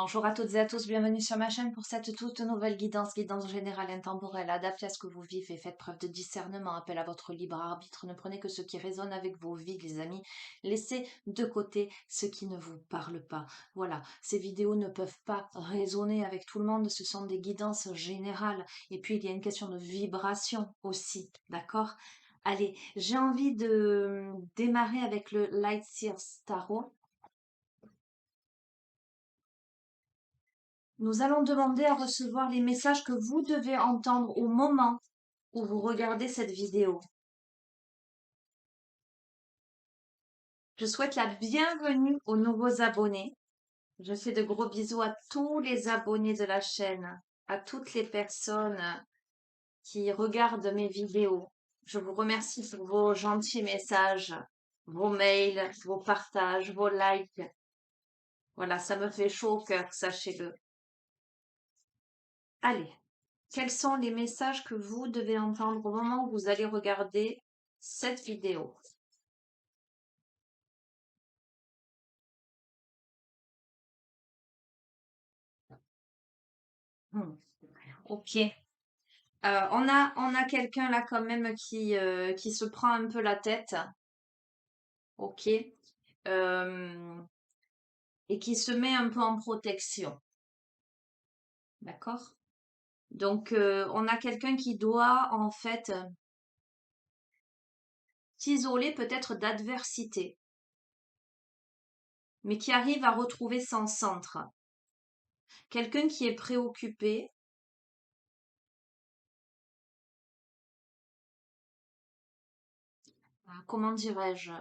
Bonjour à toutes et à tous, bienvenue sur ma chaîne pour cette toute nouvelle guidance générale intemporelle, adaptée à ce que vous vivez. Faites preuve de discernement, appel à votre libre arbitre. Ne prenez que ce qui résonne avec vos vies, les amis. Laissez de côté ce qui ne vous parle pas. Voilà, ces vidéos ne peuvent pas résonner avec tout le monde, ce sont des guidances générales. Et puis, il y a une question de vibration aussi, d'accord? Allez, j'ai envie de démarrer avec le Light Seers Tarot. Nous allons demander à recevoir les messages que vous devez entendre au moment où vous regardez cette vidéo. Je souhaite la bienvenue aux nouveaux abonnés. Je fais de gros bisous à tous les abonnés de la chaîne, à toutes les personnes qui regardent mes vidéos. Je vous remercie pour vos gentils messages, vos mails, vos partages, vos likes. Voilà, ça me fait chaud au cœur, sachez-le. Allez. Quels sont les messages que vous devez entendre au moment où vous allez regarder cette vidéo? Hmm, ok. On a quelqu'un là quand même qui se prend un peu la tête. Ok. Euh, et qui se met un peu en protection. D'accord? Donc, on a quelqu'un qui doit en fait s'isoler peut-être d'adversité, mais qui arrive à retrouver son centre. Quelqu'un qui est préoccupé. Comment dirais-je,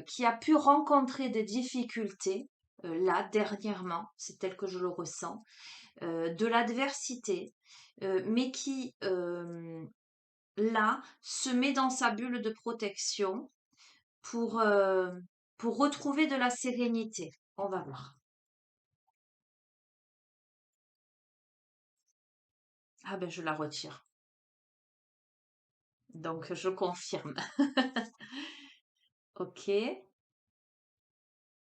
qui a pu rencontrer des difficultés, là, dernièrement, c'est tel que je le ressens, de l'adversité, mais qui, là, se met dans sa bulle de protection pour, euh, pour retrouver de la sérénité. On va voir. Ah ben, je la retire. Donc, je confirme. Ok.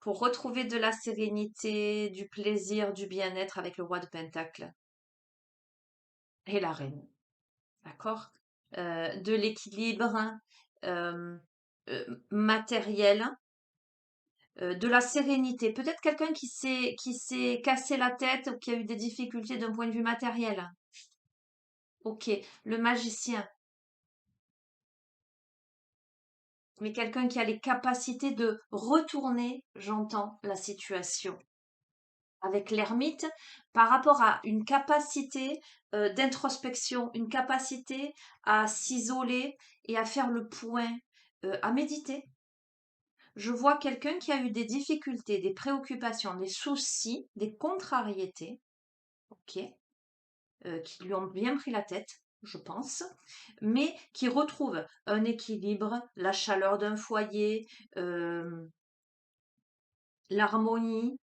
Pour retrouver de la sérénité, du plaisir, du bien-être avec le roi de Pentacle et la reine. D'accord? De l'équilibre matériel, de la sérénité. Peut-être quelqu'un qui s'est cassé la tête ou qui a eu des difficultés d'un point de vue matériel. Ok, le magicien. Mais quelqu'un qui a les capacités de retourner, j'entends, la situation. Avec l'ermite, par rapport à une capacité d'introspection, une capacité à s'isoler et à faire le point, à méditer. Je vois quelqu'un qui a eu des difficultés, des préoccupations, des soucis, des contrariétés, ok, qui lui ont bien pris la tête, je pense, mais qui retrouve un équilibre, la chaleur d'un foyer, l'harmonie,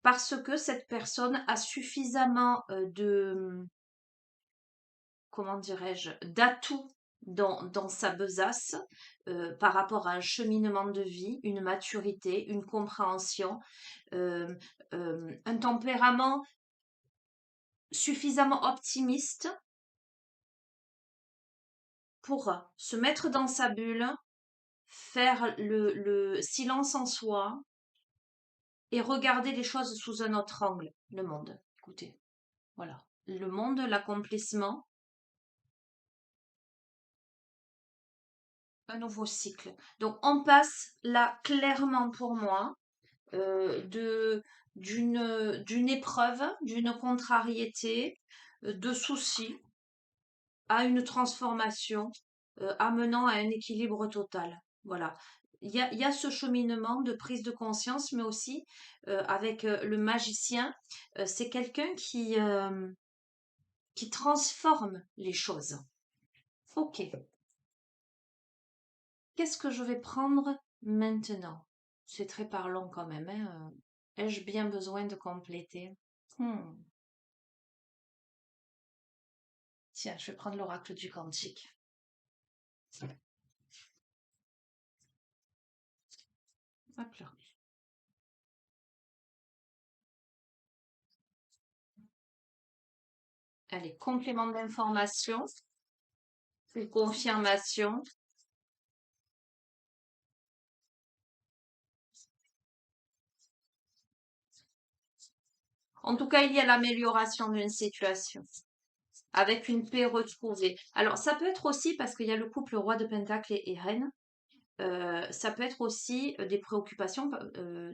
parce que cette personne a suffisamment de, comment dirais-je, d'atouts dans sa besace par rapport à un cheminement de vie, une maturité, une compréhension, euh, un tempérament suffisamment optimiste pour se mettre dans sa bulle, faire le silence en soi et regarder les choses sous un autre angle, le monde. Écoutez, voilà. Le monde, l'accomplissement, un nouveau cycle. Donc on passe là clairement pour moi d'une épreuve, d'une contrariété, de soucis à une transformation amenant à un équilibre total. Voilà. Il y a ce cheminement de prise de conscience, mais aussi avec le magicien, c'est quelqu'un qui transforme les choses. Ok. Qu'est-ce que je vais prendre maintenant? C'est très parlant quand même, hein. Ai-je bien besoin de compléter? Hmm. Tiens, je vais prendre l'oracle du quantique. Hop là. Allez, complément d'information ou confirmation. En tout cas, il y a l'amélioration d'une situation avec une paix retrouvée. Alors, ça peut être aussi parce qu'il y a le couple roi de Pentacle et reine. Ça peut être aussi des préoccupations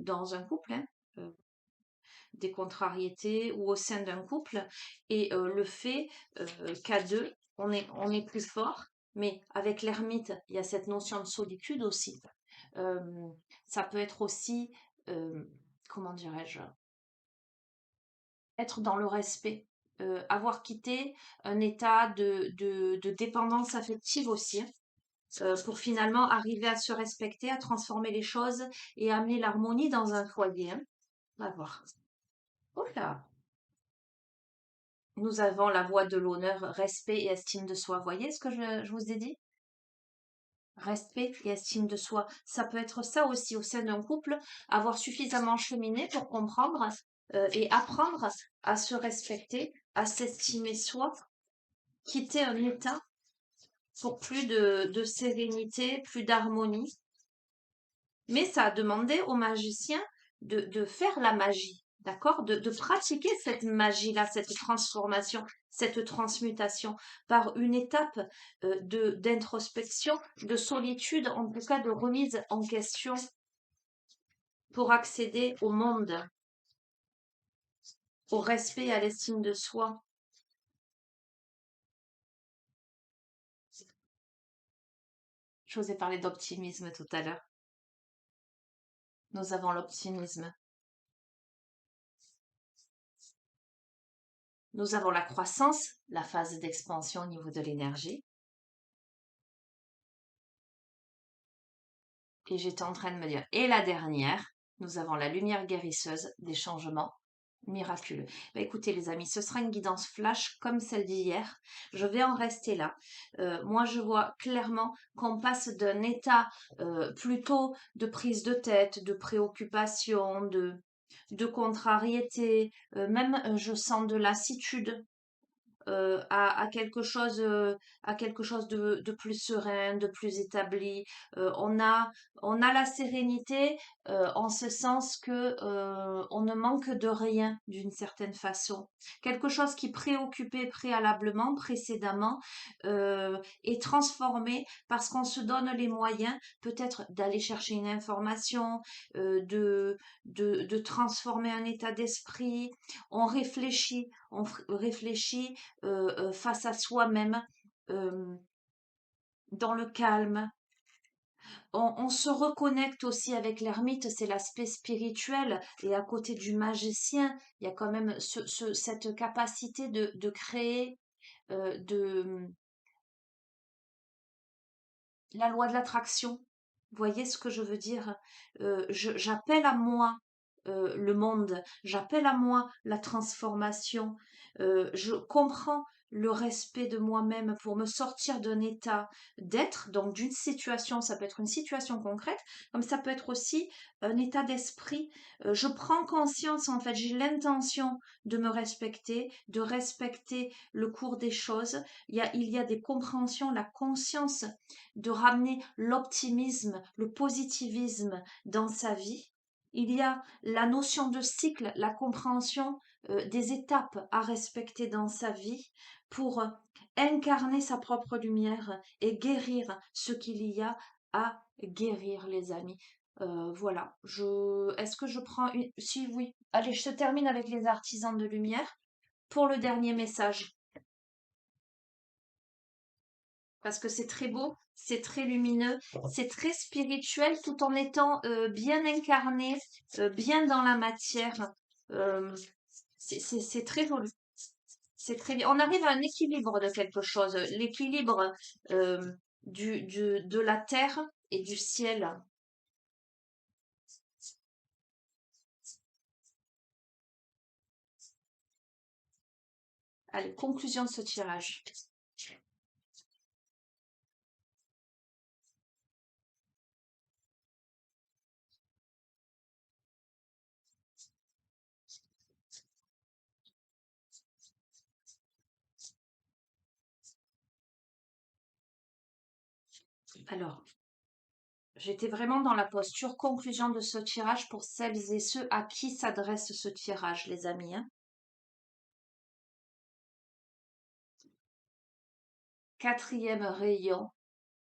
dans un couple, hein, euh, des contrariétés ou au sein d'un couple. Et le fait qu'à deux, on est plus fort. Mais avec l'ermite, il y a cette notion de solitude aussi. Euh, Ça peut être aussi, comment dirais-je, être dans le respect, avoir quitté un état de dépendance affective aussi, hein, pour finalement arriver à se respecter, à transformer les choses et amener l'harmonie dans un foyer, hein. On va voir. Oh là, nous avons la voie de l'honneur, respect et estime de soi. Voyez ce que je vous ai dit? Respect et estime de soi. Ça peut être ça aussi au sein d'un couple, avoir suffisamment cheminé pour comprendre et apprendre à se respecter, à s'estimer soi, quitter un état pour plus de sérénité, plus d'harmonie. Mais ça a demandé aux magiciens de faire la magie, d'accord? De pratiquer cette magie-là, cette transformation, cette transmutation par une étape d'introspection, de solitude, en tout cas de remise en question pour accéder au monde, au respect et à l'estime de soi. Je vous ai parlé d'optimisme tout à l'heure. Nous avons l'optimisme. Nous avons la croissance, la phase d'expansion au niveau de l'énergie. Et j'étais en train de me dire, et la dernière, nous avons la lumière guérisseuse des changements miraculeux. Bah, écoutez les amis, ce sera une guidance flash comme celle d'hier. Je vais en rester là. Moi, je vois clairement qu'on passe d'un état plutôt de prise de tête, de préoccupation, de contrariété, même je sens de lassitude à quelque chose de plus serein, de plus établi. On a la sérénité en ce sens que on ne manque de rien d'une certaine façon. Quelque chose qui préoccupait préalablement, précédemment, est transformé parce qu'on se donne les moyens peut-être d'aller chercher une information, de transformer un état d'esprit. On réfléchit face à soi-même, euh, dans le calme. On se reconnecte aussi avec l'ermite, c'est l'aspect spirituel. Et à côté du magicien, il y a quand même cette capacité de créer de la loi de l'attraction. Vous voyez ce que je veux dire? J'appelle à moi le monde, j'appelle à moi la transformation. Je comprends le respect de moi-même pour me sortir d'un état d'être, donc d'une situation, ça peut être une situation concrète, comme ça peut être aussi un état d'esprit. Je prends conscience, en fait, j'ai l'intention de me respecter, de respecter le cours des choses. Il y a des compréhensions, la conscience de ramener l'optimisme, le positivisme dans sa vie. Il y a la notion de cycle, la compréhension des étapes à respecter dans sa vie pour incarner sa propre lumière et guérir ce qu'il y a à guérir, les amis. Voilà. Est-ce que je prends une... Si oui. Allez, je termine avec les artisans de lumière pour le dernier message parce que c'est très beau, c'est très lumineux, c'est très spirituel tout en étant bien incarné, bien dans la matière. Euh, c'est très joli. C'est très bien. On arrive à un équilibre de quelque chose, l'équilibre de la terre et du ciel. Allez, conclusion de ce tirage. Alors, j'étais vraiment dans la posture conclusion de ce tirage pour celles et ceux à qui s'adresse ce tirage, les amis, hein. Quatrième rayon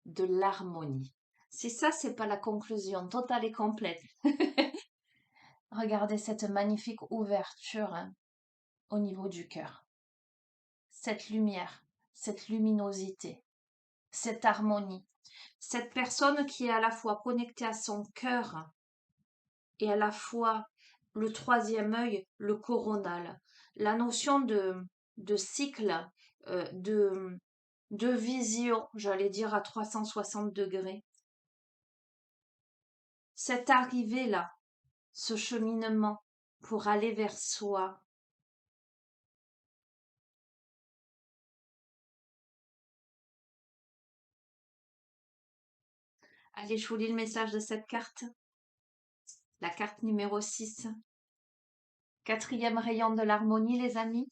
de l'harmonie. Si ça, c'est pas la conclusion totale et complète. Regardez cette magnifique ouverture, hein, au niveau du cœur. Cette lumière, cette luminosité, cette harmonie. Cette personne qui est à la fois connectée à son cœur et à la fois le troisième œil, le coronal. La notion de cycle, de vision, j'allais dire à 360 degrés. Cette arrivée-là, ce cheminement pour aller vers soi. Allez, je vous lis le message de cette carte. La carte numéro 6. Quatrième rayon de l'harmonie, les amis.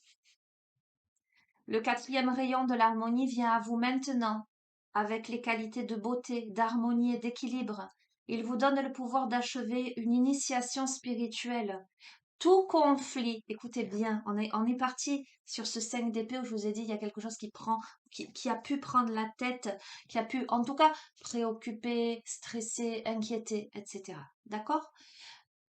Le quatrième rayon de l'harmonie vient à vous maintenant, avec les qualités de beauté, d'harmonie et d'équilibre. Il vous donne le pouvoir d'achever une initiation spirituelle. Tout conflit, écoutez bien, on est parti sur ce 5 d'épée où je vous ai dit, il y a quelque chose qui a pu prendre la tête, qui a pu, en tout cas, préoccuper, stresser, inquiéter, etc. D'accord?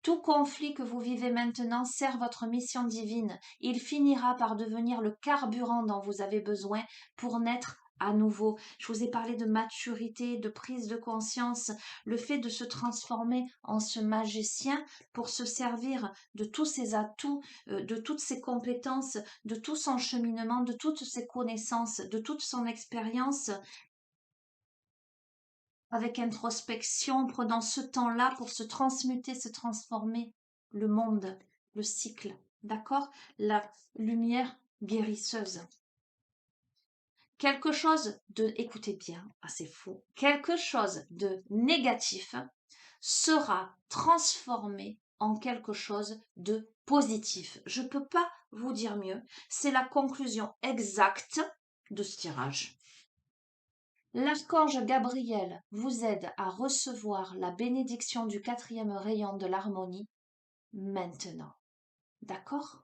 Tout conflit que vous vivez maintenant sert votre mission divine. Il finira par devenir le carburant dont vous avez besoin pour naître à nouveau. Je vous ai parlé de maturité, de prise de conscience, le fait de se transformer en ce magicien pour se servir de tous ses atouts, de toutes ses compétences, de tout son cheminement, de toutes ses connaissances, de toute son expérience avec introspection, prenant ce temps-là pour se transmuter, se transformer, le monde, le cycle, d'accord? La lumière guérisseuse. Quelque chose de, écoutez bien, c'est faux, quelque chose de négatif sera transformé en quelque chose de positif. Je ne peux pas vous dire mieux. C'est la conclusion exacte de ce tirage. L'archange Gabriel vous aide à recevoir la bénédiction du quatrième rayon de l'harmonie maintenant. D'accord?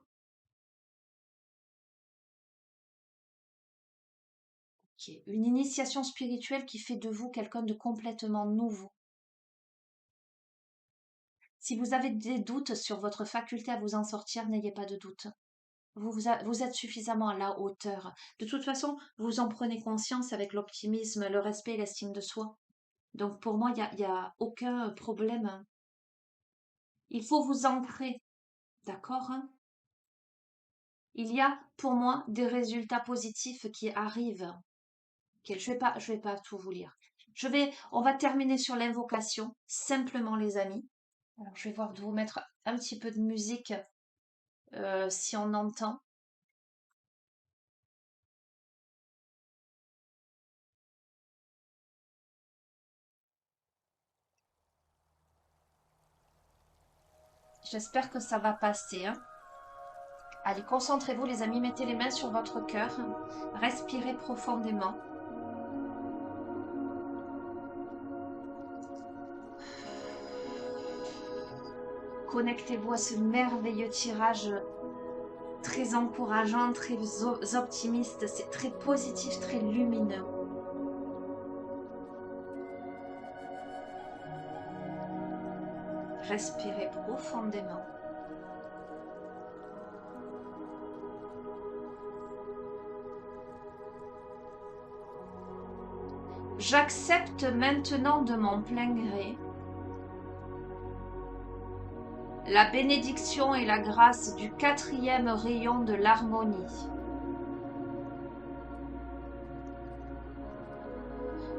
Ok. Une initiation spirituelle qui fait de vous quelqu'un de complètement nouveau. Si vous avez des doutes sur votre faculté à vous en sortir, n'ayez pas de doute. Vous êtes suffisamment à la hauteur. De toute façon, vous en prenez conscience avec l'optimisme, le respect et l'estime de soi. Donc pour moi, il y a aucun problème. Il faut vous ancrer. D'accord? Il y a pour moi des résultats positifs qui arrivent. Ok, je vais pas tout vous lire. On va terminer sur l'invocation, simplement les amis. Alors, je vais voir de vous mettre un petit peu de musique si on entend. J'espère que ça va passer, hein. Allez, concentrez-vous les amis, mettez les mains sur votre cœur, respirez profondément. Connectez-vous à ce merveilleux tirage très encourageant, très optimiste, c'est très positif, très lumineux. Respirez profondément. J'accepte maintenant de mon plein gré la bénédiction et la grâce du quatrième rayon de l'harmonie.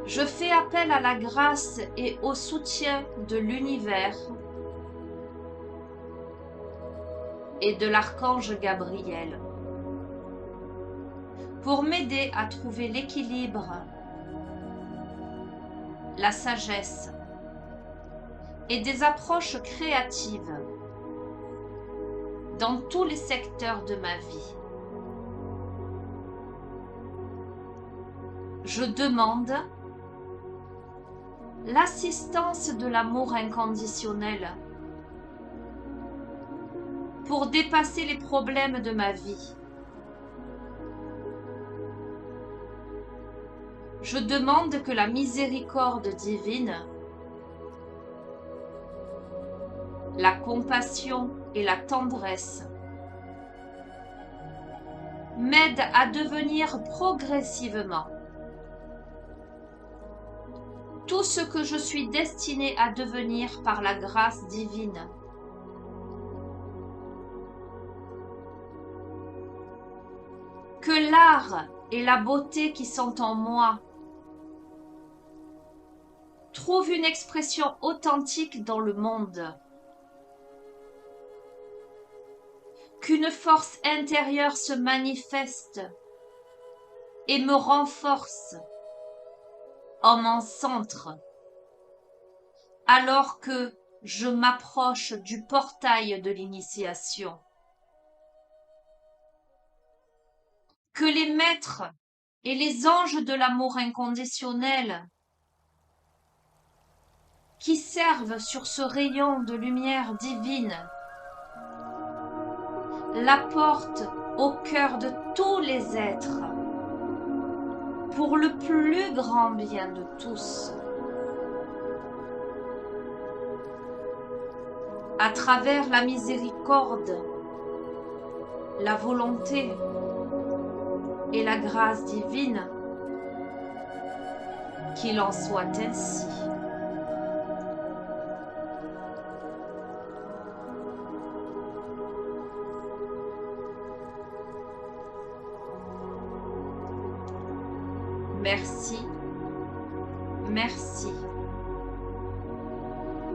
Je fais appel à la grâce et au soutien de l'univers et de l'archange Gabriel pour m'aider à trouver l'équilibre, la sagesse et des approches créatives dans tous les secteurs de ma vie. Je demande l'assistance de l'amour inconditionnel pour dépasser les problèmes de ma vie. Je demande que la miséricorde divine, la compassion et la tendresse m'aident à devenir progressivement tout ce que je suis destinée à devenir par la grâce divine. Que l'art et la beauté qui sont en moi trouvent une expression authentique dans le monde. Qu'une force intérieure se manifeste et me renforce en mon centre, alors que je m'approche du portail de l'initiation. Que les maîtres et les anges de l'amour inconditionnel qui servent sur ce rayon de lumière divine l'apportent au cœur de tous les êtres pour le plus grand bien de tous. À travers la miséricorde, la volonté et la grâce divine, qu'il en soit ainsi. Merci, merci,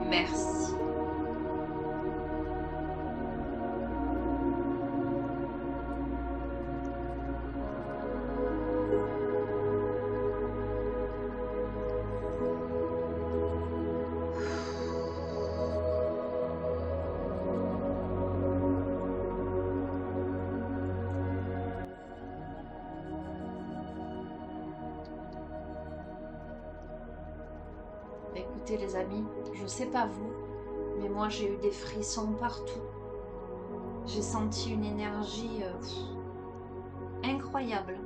merci. Écoutez les amis, je sais pas vous, mais moi j'ai eu des frissons partout. J'ai senti une énergie incroyable.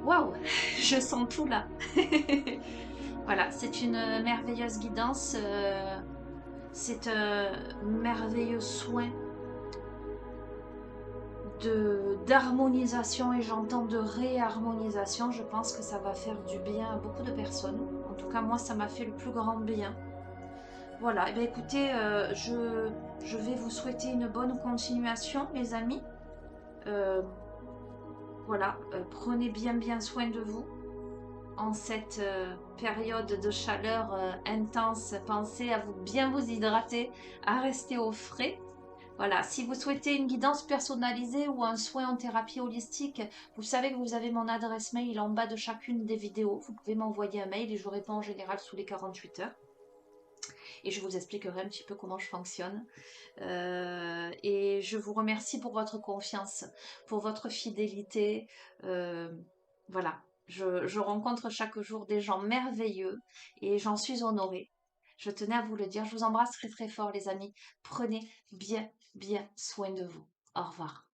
Waouh, je sens tout là. Voilà, c'est une merveilleuse guidance, c'est un merveilleux soin d'harmonisation et j'entends de réharmonisation. Je pense que ça va faire du bien à beaucoup de personnes. En tout cas, moi, ça m'a fait le plus grand bien. Voilà, et bien écoutez, je vais vous souhaiter une bonne continuation, les amis. Voilà, prenez bien soin de vous en cette période de chaleur intense. Pensez à bien vous hydrater, à rester au frais. Voilà, si vous souhaitez une guidance personnalisée ou un soin en thérapie holistique, vous savez que vous avez mon adresse mail en bas de chacune des vidéos. Vous pouvez m'envoyer un mail et je réponds en général sous les 48 heures. Et je vous expliquerai un petit peu comment je fonctionne. Et je vous remercie pour votre confiance, pour votre fidélité. Voilà, je rencontre chaque jour des gens merveilleux et j'en suis honorée. Je tenais à vous le dire. Je vous embrasse très fort, les amis. Prenez bien soin de vous. Au revoir.